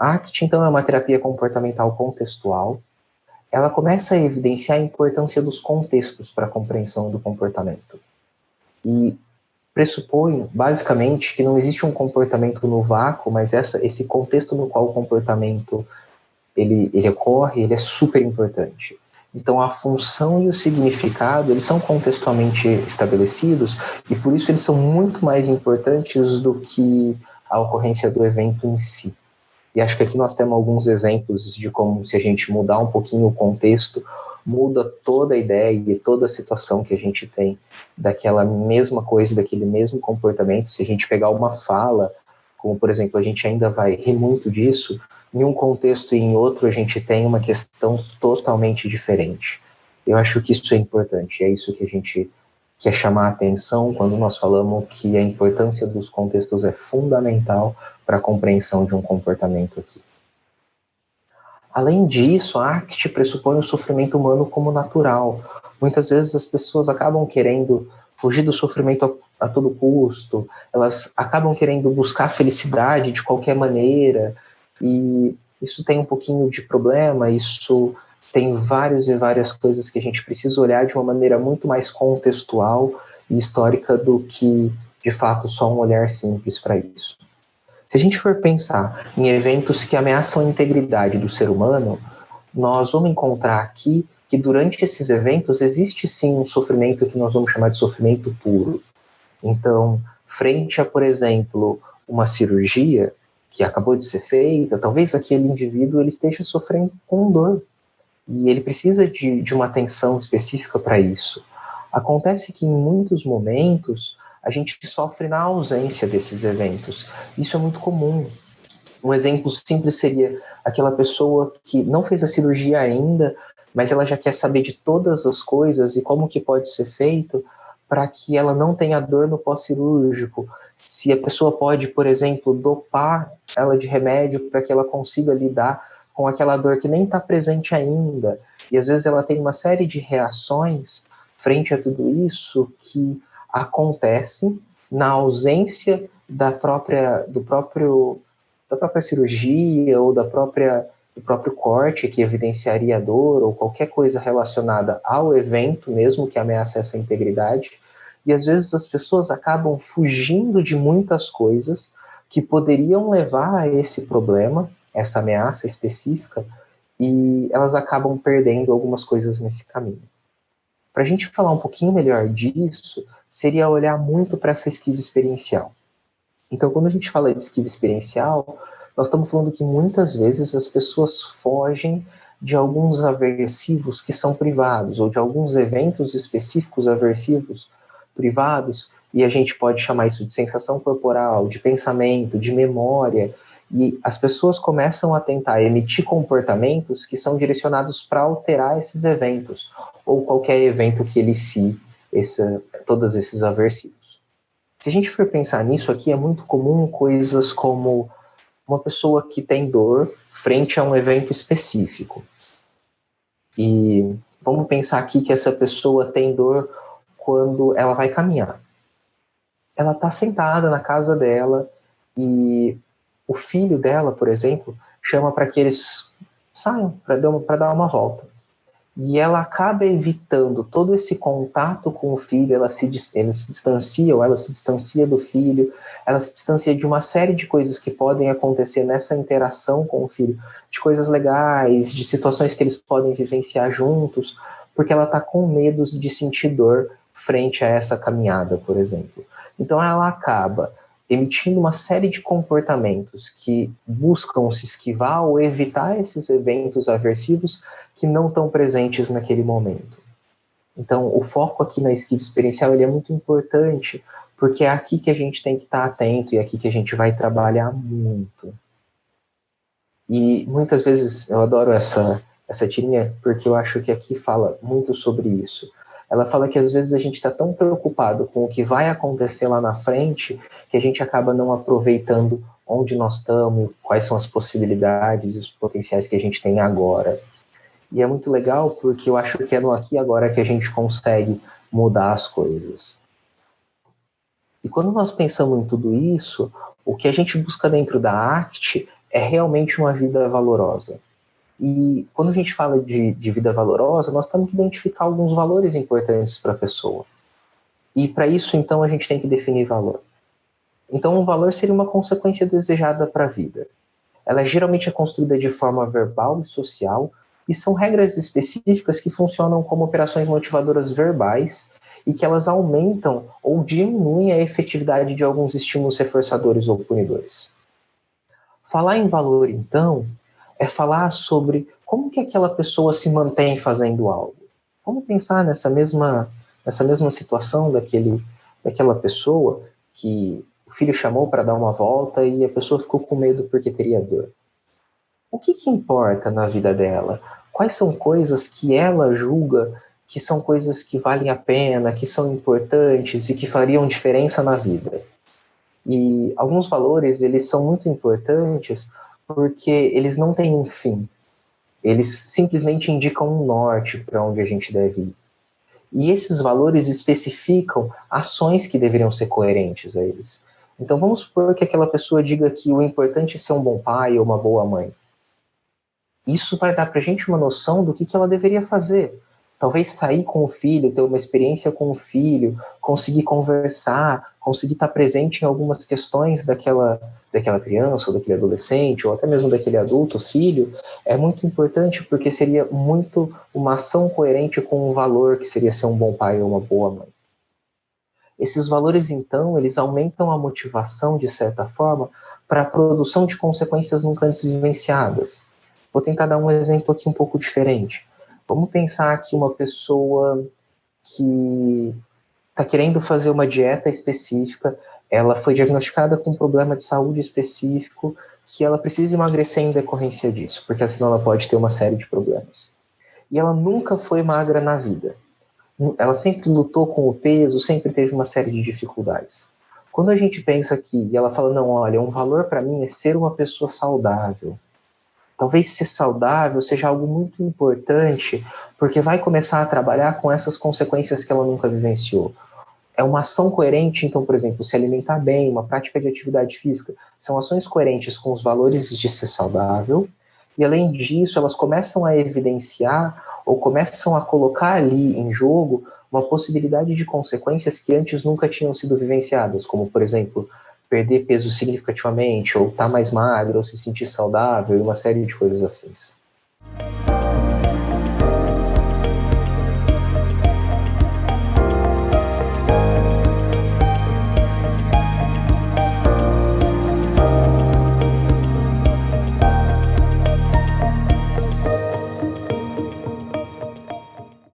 A ACT, então, é uma terapia comportamental contextual. Ela começa a evidenciar a importância dos contextos para a compreensão do comportamento. E pressupõe, basicamente, que não existe um comportamento no vácuo, mas esse contexto no qual o comportamento ele ocorre, ele é super importante. Então, a função e o significado, eles são contextualmente estabelecidos e, por isso, eles são muito mais importantes do que a ocorrência do evento em si. E acho que aqui nós temos alguns exemplos de como, se a gente mudar um pouquinho o contexto, muda toda a ideia e toda a situação que a gente tem daquela mesma coisa, daquele mesmo comportamento. Se a gente pegar uma fala, como, por exemplo, a gente ainda vai rir muito disso, em um contexto e em outro a gente tem uma questão totalmente diferente. Eu acho que isso é importante, é isso que a gente quer chamar a atenção quando nós falamos que a importância dos contextos é fundamental para a compreensão de um comportamento aqui. Além disso, a ACT pressupõe o sofrimento humano como natural. Muitas vezes as pessoas acabam querendo fugir do sofrimento a todo custo, elas acabam querendo buscar felicidade de qualquer maneira, e isso tem um pouquinho de problema, isso tem várias e várias coisas que a gente precisa olhar de uma maneira muito mais contextual e histórica do que, de fato, só um olhar simples para isso. Se a gente for pensar em eventos que ameaçam a integridade do ser humano, nós vamos encontrar aqui que durante esses eventos existe sim um sofrimento que nós vamos chamar de sofrimento puro. Então, frente a, por exemplo, uma cirurgia que acabou de ser feita, talvez aquele indivíduo ele esteja sofrendo com dor e ele precisa de uma atenção específica para isso. Acontece que em muitos momentos a gente sofre na ausência desses eventos. Isso é muito comum. Um exemplo simples seria aquela pessoa que não fez a cirurgia ainda, mas ela já quer saber de todas as coisas e como que pode ser feito para que ela não tenha dor no pós-cirúrgico. Se a pessoa pode, por exemplo, dopar ela de remédio para que ela consiga lidar com aquela dor que nem está presente ainda. E às vezes ela tem uma série de reações frente a tudo isso que acontece na ausência da própria cirurgia ou do próprio corte que evidenciaria a dor ou qualquer coisa relacionada ao evento mesmo que ameaça essa integridade. E às vezes as pessoas acabam fugindo de muitas coisas que poderiam levar a esse problema, essa ameaça específica, e elas acabam perdendo algumas coisas nesse caminho. Para a gente falar um pouquinho melhor disso, seria olhar muito para essa esquiva experiencial. Então, quando a gente fala de esquiva experiencial, nós estamos falando que muitas vezes as pessoas fogem de alguns aversivos que são privados, ou de alguns eventos específicos aversivos privados, e a gente pode chamar isso de sensação corporal, de pensamento, de memória, e as pessoas começam a tentar emitir comportamentos que são direcionados para alterar esses eventos, ou qualquer evento que elicie todos esses aversivos. Se a gente for pensar nisso aqui, é muito comum coisas como uma pessoa que tem dor frente a um evento específico. E vamos pensar aqui que essa pessoa tem dor quando ela vai caminhar. Ela está sentada na casa dela e o filho dela, por exemplo, chama para que eles saiam para dar uma volta. E ela acaba evitando todo esse contato com o filho, ela se distancia, ou ela se distancia do filho, ela se distancia de uma série de coisas que podem acontecer nessa interação com o filho, de coisas legais, de situações que eles podem vivenciar juntos, porque ela está com medo de sentir dor frente a essa caminhada, por exemplo. Então ela acaba emitindo uma série de comportamentos que buscam se esquivar ou evitar esses eventos aversivos que não estão presentes naquele momento. Então, o foco aqui na esquiva experiencial ele é muito importante, porque é aqui que a gente tem que estar atento e é aqui que a gente vai trabalhar muito. E muitas vezes eu adoro essa tirinha, porque eu acho que aqui fala muito sobre isso. Ela fala que às vezes a gente está tão preocupado com o que vai acontecer lá na frente que a gente acaba não aproveitando onde nós estamos, quais são as possibilidades e os potenciais que a gente tem agora. E é muito legal porque eu acho que é no aqui e agora que a gente consegue mudar as coisas. E quando nós pensamos em tudo isso, o que a gente busca dentro da ACT é realmente uma vida valorosa. E quando a gente fala de vida valorosa, nós temos que identificar alguns valores importantes para a pessoa. E para isso, então, a gente tem que definir valor. Então, um valor seria uma consequência desejada para a vida. Ela geralmente é construída de forma verbal e social, e são regras específicas que funcionam como operações motivadoras verbais e que elas aumentam ou diminuem a efetividade de alguns estímulos reforçadores ou punidores. Falar em valor, então, é falar sobre como que aquela pessoa se mantém fazendo algo. Vamos pensar nessa mesma situação daquela pessoa que o filho chamou para dar uma volta e a pessoa ficou com medo porque teria dor. O que importa na vida dela? Quais são coisas que ela julga que são coisas que valem a pena, que são importantes e que fariam diferença na vida? E alguns valores, eles são muito importantes porque eles não têm um fim. Eles simplesmente indicam um norte para onde a gente deve ir. E esses valores especificam ações que deveriam ser coerentes a eles. Então vamos supor que aquela pessoa diga que o importante é ser um bom pai ou uma boa mãe. Isso vai dar para a gente uma noção do que ela deveria fazer. Talvez sair com o filho, ter uma experiência com o filho, conseguir conversar, conseguir estar presente em algumas questões daquela criança, ou daquele adolescente, ou até mesmo daquele adulto, filho, é muito importante porque seria muito uma ação coerente com o valor que seria ser um bom pai ou uma boa mãe. Esses valores, então, eles aumentam a motivação, de certa forma, para a produção de consequências nunca antes vivenciadas. Vou tentar dar um exemplo aqui um pouco diferente. Vamos pensar que uma pessoa que está querendo fazer uma dieta específica, ela foi diagnosticada com um problema de saúde específico, que ela precisa emagrecer em decorrência disso, porque senão ela pode ter uma série de problemas. E ela nunca foi magra na vida. Ela sempre lutou com o peso, sempre teve uma série de dificuldades. Quando a gente pensa aqui e ela fala, não, olha, um valor para mim é ser uma pessoa saudável. Talvez ser saudável seja algo muito importante, porque vai começar a trabalhar com essas consequências que ela nunca vivenciou. É uma ação coerente, então, por exemplo, se alimentar bem, uma prática de atividade física, são ações coerentes com os valores de ser saudável, e além disso, elas começam a evidenciar ou começam a colocar ali em jogo uma possibilidade de consequências que antes nunca tinham sido vivenciadas, como, por exemplo, perder peso significativamente, ou estar mais magro, ou se sentir saudável, e uma série de coisas afins.